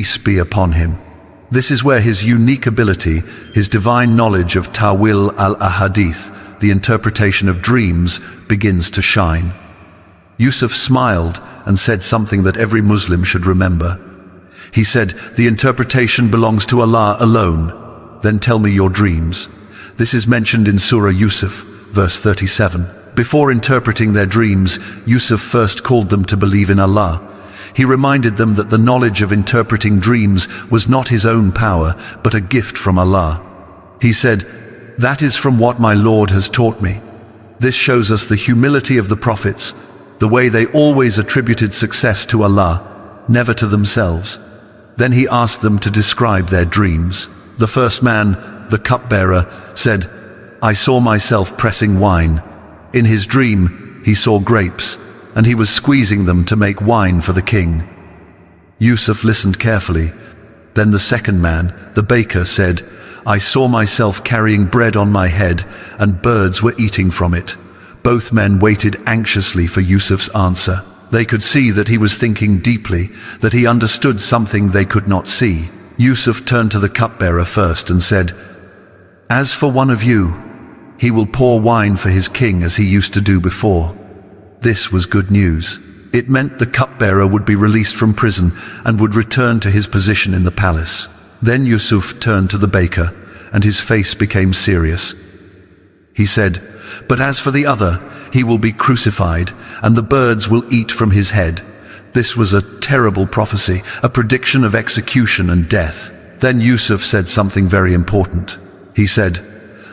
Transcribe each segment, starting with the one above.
peace be upon him. This is where his unique ability, his divine knowledge of Ta'wil al-Ahadith, the interpretation of dreams, begins to shine. Yusuf smiled and said something that every Muslim should remember. He said, "The interpretation belongs to Allah alone. Then tell me your dreams." This is mentioned in Surah Yusuf, verse 37. Before interpreting their dreams, Yusuf first called them to believe in Allah. He reminded them that the knowledge of interpreting dreams was not his own power, but a gift from Allah. He said, "That is from what my Lord has taught me." This shows us the humility of the prophets, the way they always attributed success to Allah, never to themselves. Then he asked them to describe their dreams. The first man, the cupbearer, said, "I saw myself pressing wine." In his dream, he saw grapes, and he was squeezing them to make wine for the king. Yusuf listened carefully. Then the second man, the baker, said, "I saw myself carrying bread on my head, and birds were eating from it." Both men waited anxiously for Yusuf's answer. They could see that he was thinking deeply, that he understood something they could not see. Yusuf turned to the cupbearer first and said, "As for one of you, he will pour wine for his king as he used to do before." This was good news. It meant the cupbearer would be released from prison and would return to his position in the palace. Then Yusuf turned to the baker, and his face became serious. He said, "But as for the other, he will be crucified, and the birds will eat from his head." This was a terrible prophecy, a prediction of execution and death. Then Yusuf said something very important. He said,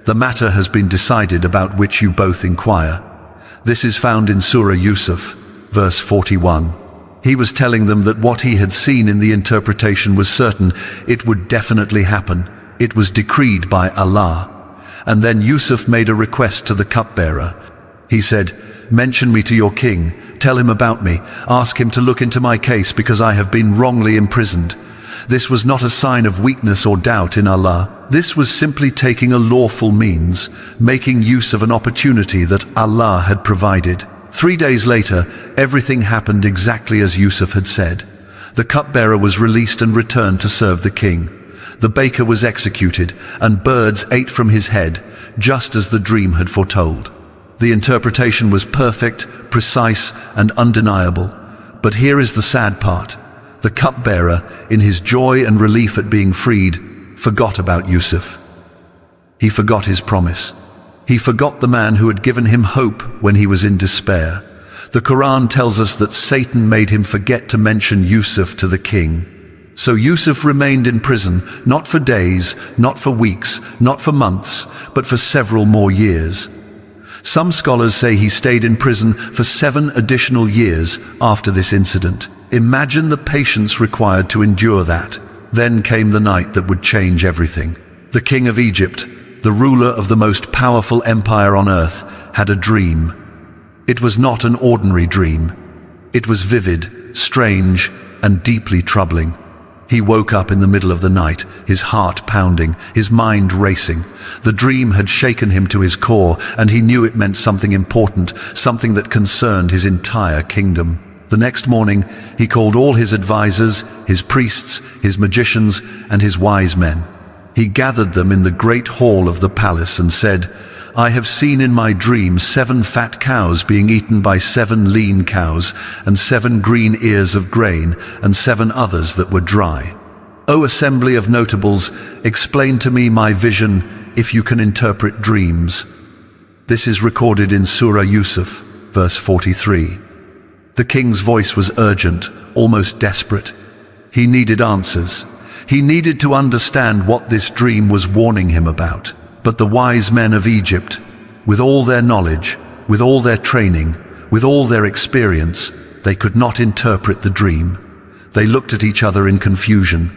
"The matter has been decided about which you both inquire." This is found in Surah Yusuf, verse 41. He was telling them that what he had seen in the interpretation was certain. It would definitely happen. It was decreed by Allah. And then Yusuf made a request to the cupbearer. He said, "Mention me to your king. Tell him about me. Ask him to look into my case because I have been wrongly imprisoned." This was not a sign of weakness or doubt in Allah. This was simply taking a lawful means, making use of an opportunity that Allah had provided. 3 days later, everything happened exactly as Yusuf had said. The cupbearer was released and returned to serve the king. The baker was executed, and birds ate from his head, just as the dream had foretold. The interpretation was perfect, precise, and undeniable. But here is the sad part. The cupbearer, in his joy and relief at being freed, forgot about Yusuf. He forgot his promise. He forgot the man who had given him hope when he was in despair. The Quran tells us that Satan made him forget to mention Yusuf to the king. So Yusuf remained in prison, not for days, not for weeks, not for months, but for several more years. Some scholars say he stayed in prison for 7 additional years after this incident. Imagine the patience required to endure that. Then came the night that would change everything. The king of Egypt, the ruler of the most powerful empire on earth, had a dream. It was not an ordinary dream. It was vivid, strange, and deeply troubling. He woke up in the middle of the night, his heart pounding, his mind racing. The dream had shaken him to his core, and he knew it meant something important, something that concerned his entire kingdom. The next morning, he called all his advisors, his priests, his magicians, and his wise men. He gathered them in the great hall of the palace and said, "I have seen in my dream 7 fat cows being eaten by 7 lean cows, and 7 green ears of grain, and 7 others that were dry. O assembly of notables, explain to me my vision if you can interpret dreams." This is recorded in Surah Yusuf, verse 43. The king's voice was urgent, almost desperate. He needed answers. He needed to understand what this dream was warning him about. But the wise men of Egypt, with all their knowledge, with all their training, with all their experience, they could not interpret the dream. They looked at each other in confusion.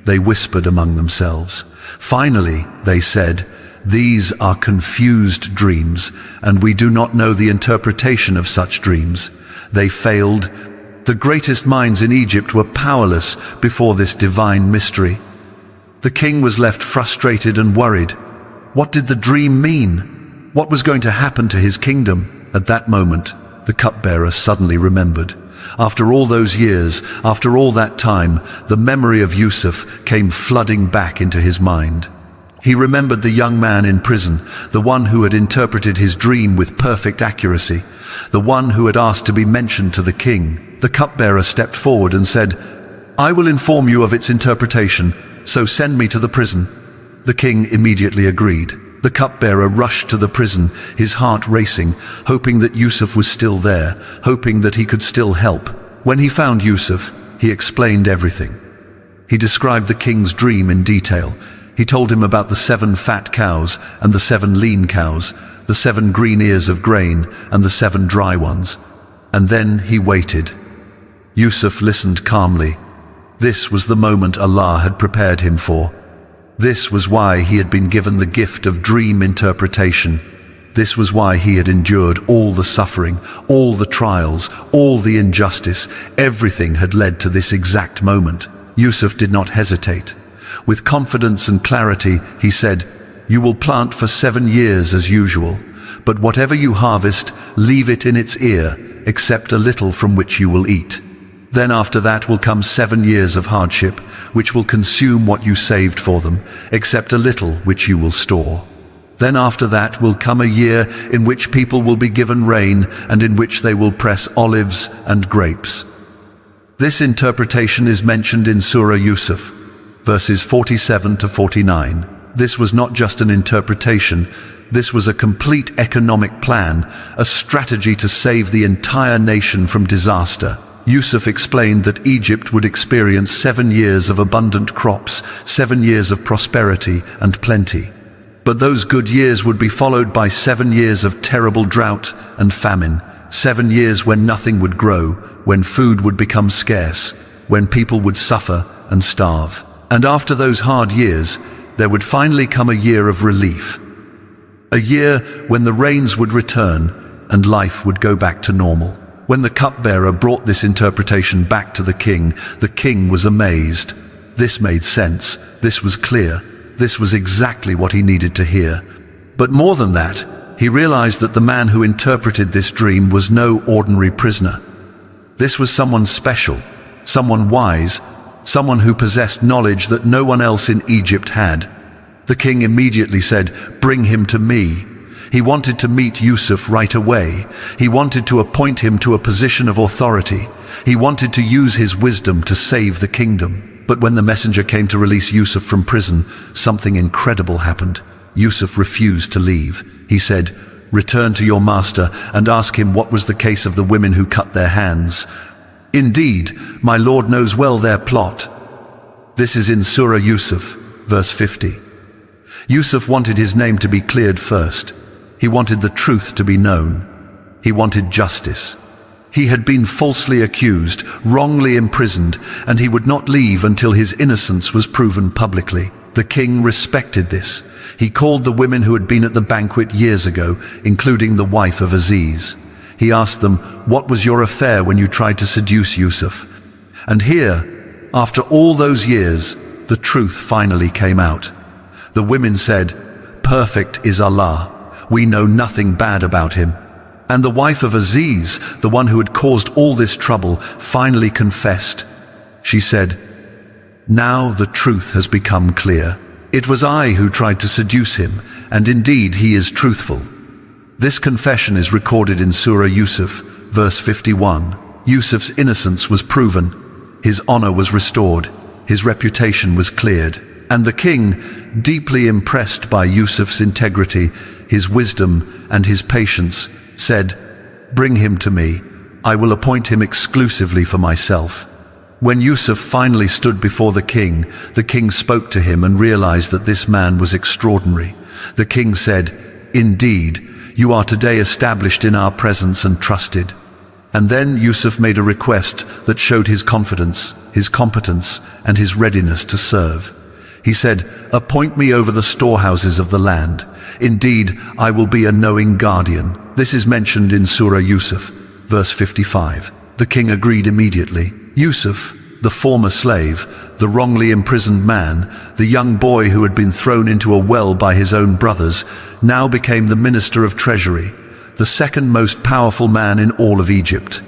They whispered among themselves. Finally, they said, "These are confused dreams, and we do not know the interpretation of such dreams." They failed. The greatest minds in Egypt were powerless before this divine mystery. The king was left frustrated and worried. What did the dream mean? What was going to happen to his kingdom? At that moment, the cupbearer suddenly remembered. After all those years, after all that time, the memory of Yusuf came flooding back into his mind. He remembered the young man in prison, the one who had interpreted his dream with perfect accuracy, the one who had asked to be mentioned to the king. The cupbearer stepped forward and said, "I will inform you of its interpretation, so send me to the prison." The king immediately agreed. The cupbearer rushed to the prison, his heart racing, hoping that Yusuf was still there, hoping that he could still help. When he found Yusuf, he explained everything. He described the king's dream in detail. He told him about the 7 fat cows and the 7 lean cows, the 7 green ears of grain and the 7 dry ones. And then he waited. Yusuf listened calmly. This was the moment Allah had prepared him for. This was why he had been given the gift of dream interpretation. This was why he had endured all the suffering, all the trials, all the injustice. Everything had led to this exact moment. Yusuf did not hesitate. With confidence and clarity, he said, "You will plant for 7 years as usual, but whatever you harvest, leave it in its ear, except a little from which you will eat. Then after that will come 7 years of hardship, which will consume what you saved for them, except a little which you will store. Then after that will come a year in which people will be given rain and in which they will press olives and grapes." This interpretation is mentioned in Surah Yusuf, verses 47 to 49. This was not just an interpretation, this was a complete economic plan, a strategy to save the entire nation from disaster. Yusuf explained that Egypt would experience 7 years of abundant crops, 7 years of prosperity and plenty. But those good years would be followed by 7 years of terrible drought and famine, 7 years when nothing would grow, when food would become scarce, when people would suffer and starve. And after those hard years, there would finally come a year of relief. A year when the rains would return and life would go back to normal. When the cupbearer brought this interpretation back to the king was amazed. This made sense. This was clear. This was exactly what he needed to hear. But more than that, he realized that the man who interpreted this dream was no ordinary prisoner. This was someone special, someone wise, someone who possessed knowledge that no one else in Egypt had. The king immediately said, "Bring him to me." He wanted to meet Yusuf right away. He wanted to appoint him to a position of authority. He wanted to use his wisdom to save the kingdom. But when the messenger came to release Yusuf from prison, something incredible happened. Yusuf refused to leave. He said, "Return to your master and ask him what was the case of the women who cut their hands. Indeed, my Lord knows well their plot." This is in Surah Yusuf, verse 50. Yusuf wanted his name to be cleared first. He wanted the truth to be known. He wanted justice. He had been falsely accused, wrongly imprisoned, and he would not leave until his innocence was proven publicly. The king respected this. He called the women who had been at the banquet years ago, including the wife of Aziz. He asked them, "What was your affair when you tried to seduce Yusuf?" And here, after all those years, the truth finally came out. The women said, "Perfect is Allah. We know nothing bad about him." And the wife of Aziz, the one who had caused all this trouble, finally confessed. She said, "Now the truth has become clear. It was I who tried to seduce him, and indeed he is truthful." This confession is recorded in Surah Yusuf, verse 51. Yusuf's innocence was proven, his honor was restored, his reputation was cleared. And the king, deeply impressed by Yusuf's integrity, his wisdom, and his patience, said, "Bring him to me. I will appoint him exclusively for myself." When Yusuf finally stood before the king spoke to him and realized that this man was extraordinary. The king said, "Indeed, you are today established in our presence and trusted." And then Yusuf made a request that showed his confidence, his competence, and his readiness to serve. He said, "Appoint me over the storehouses of the land. Indeed, I will be a knowing guardian." This is mentioned in Surah Yusuf, verse 55. The king agreed immediately. Yusuf, the former slave, the wrongly imprisoned man, the young boy who had been thrown into a well by his own brothers, now became the minister of treasury, the second most powerful man in all of Egypt.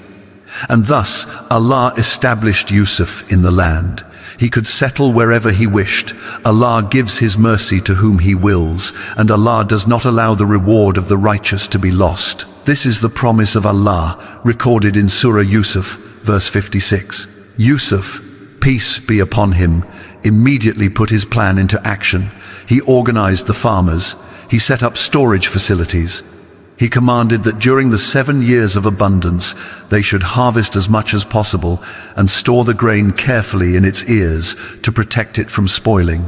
And thus Allah established Yusuf in the land. He could settle wherever he wished. Allah gives his mercy to whom he wills, and Allah does not allow the reward of the righteous to be lost. This is the promise of Allah, recorded in Surah Yusuf, verse 56. Yusuf, peace be upon him, immediately put his plan into action. He organized the farmers. He set up storage facilities. He commanded that during the 7 years of abundance, they should harvest as much as possible and store the grain carefully in its ears to protect it from spoiling.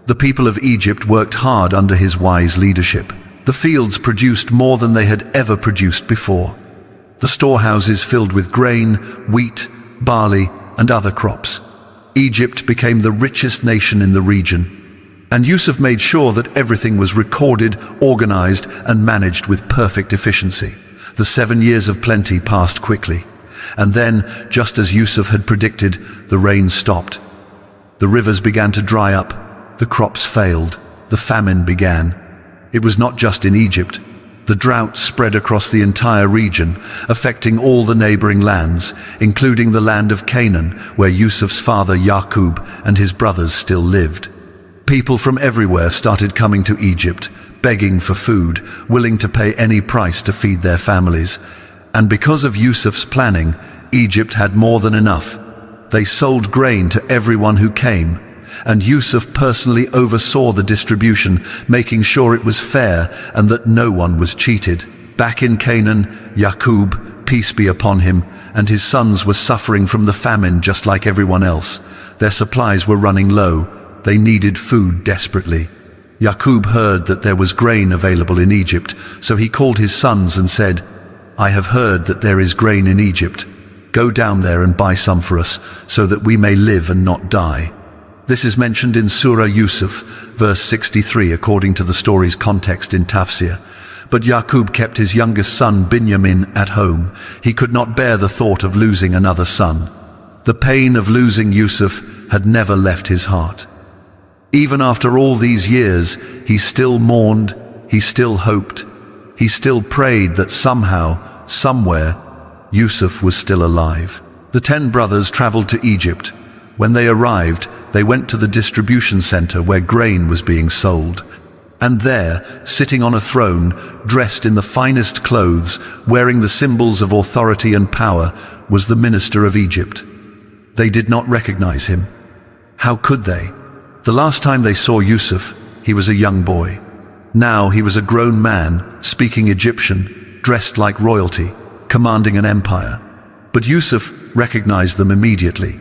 The people of Egypt worked hard under his wise leadership. The fields produced more than they had ever produced before. The storehouses filled with grain, wheat, barley, and other crops. Egypt became the richest nation in the region. And Yusuf made sure that everything was recorded, organized, and managed with perfect efficiency. The 7 years of plenty passed quickly. And then, just as Yusuf had predicted, the rain stopped. The rivers began to dry up. The crops failed. The famine began. It was not just in Egypt. The drought spread across the entire region, affecting all the neighboring lands, including the land of Canaan, where Yusuf's father Yaqub and his brothers still lived. People from everywhere started coming to Egypt, begging for food, willing to pay any price to feed their families. And because of Yusuf's planning, Egypt had more than enough. They sold grain to everyone who came, and Yusuf personally oversaw the distribution, making sure it was fair and that no one was cheated. Back in Canaan, Yaqub, peace be upon him, and his sons were suffering from the famine just like everyone else. Their supplies were running low. They needed food desperately. Yaqub heard that there was grain available in Egypt, so he called his sons and said, "I have heard that there is grain in Egypt. Go down there and buy some for us, so that we may live and not die." This is mentioned in Surah Yusuf, verse 63, according to the story's context in Tafsir. But Yaqub kept his youngest son Binyamin at home. He could not bear the thought of losing another son. The pain of losing Yusuf had never left his heart. Even after all these years, he still mourned, he still hoped, he still prayed that somehow, somewhere, Yusuf was still alive. The 10 brothers traveled to Egypt. When they arrived, they went to the distribution center where grain was being sold. And there, sitting on a throne, dressed in the finest clothes, wearing the symbols of authority and power, was the minister of Egypt. They did not recognize him. How could they? The last time they saw Yusuf, he was a young boy. Now he was a grown man, speaking Egyptian, dressed like royalty, commanding an empire. But Yusuf recognized them immediately.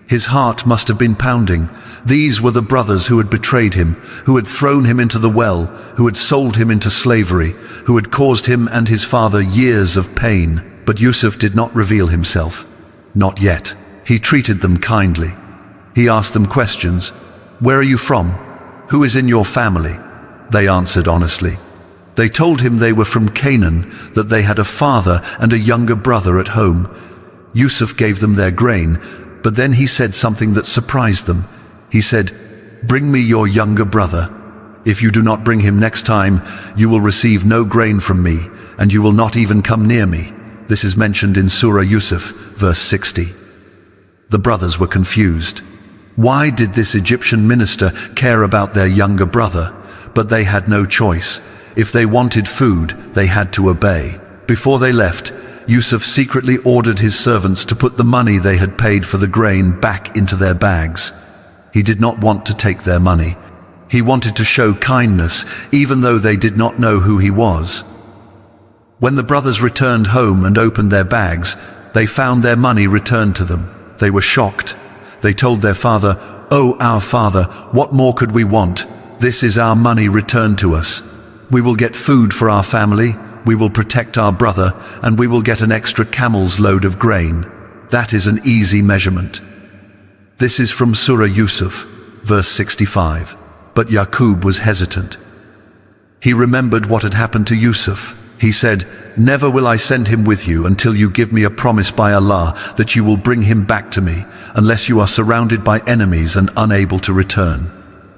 His heart must have been pounding. These were the brothers who had betrayed him, who had thrown him into the well, who had sold him into slavery, who had caused him and his father years of pain. But Yusuf did not reveal himself. Not yet. He treated them kindly. He asked them questions. "Where are you from? Who is in your family?" They answered honestly. They told him they were from Canaan, that they had a father and a younger brother at home. Yusuf gave them their grain, but then he said something that surprised them. He said, "Bring me your younger brother. If you do not bring him next time, you will receive no grain from me, and you will not even come near me." This is mentioned in Surah Yusuf, verse 60. The brothers were confused. Why did this Egyptian minister care about their younger brother? But they had no choice. If they wanted food, they had to obey. Before they left, Yusuf secretly ordered his servants to put the money they had paid for the grain back into their bags. He did not want to take their money. He wanted to show kindness, even though they did not know who he was. When the brothers returned home and opened their bags, they found their money returned to them. They were shocked. They told their father, "Oh, our father, what more could we want? This is our money returned to us. We will get food for our family, we will protect our brother, and we will get an extra camel's load of grain. That is an easy measurement." This is from Surah Yusuf, verse 65. But Yaqub was hesitant. He remembered what had happened to Yusuf. He said, "Never will I send him with you until you give me a promise by Allah that you will bring him back to me, unless you are surrounded by enemies and unable to return."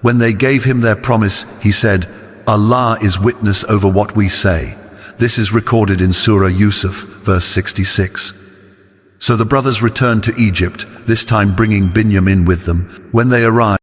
When they gave him their promise, he said, "Allah is witness over what we say." This is recorded in Surah Yusuf, verse 66. So the brothers returned to Egypt, this time bringing Binyamin with them. When they arrived,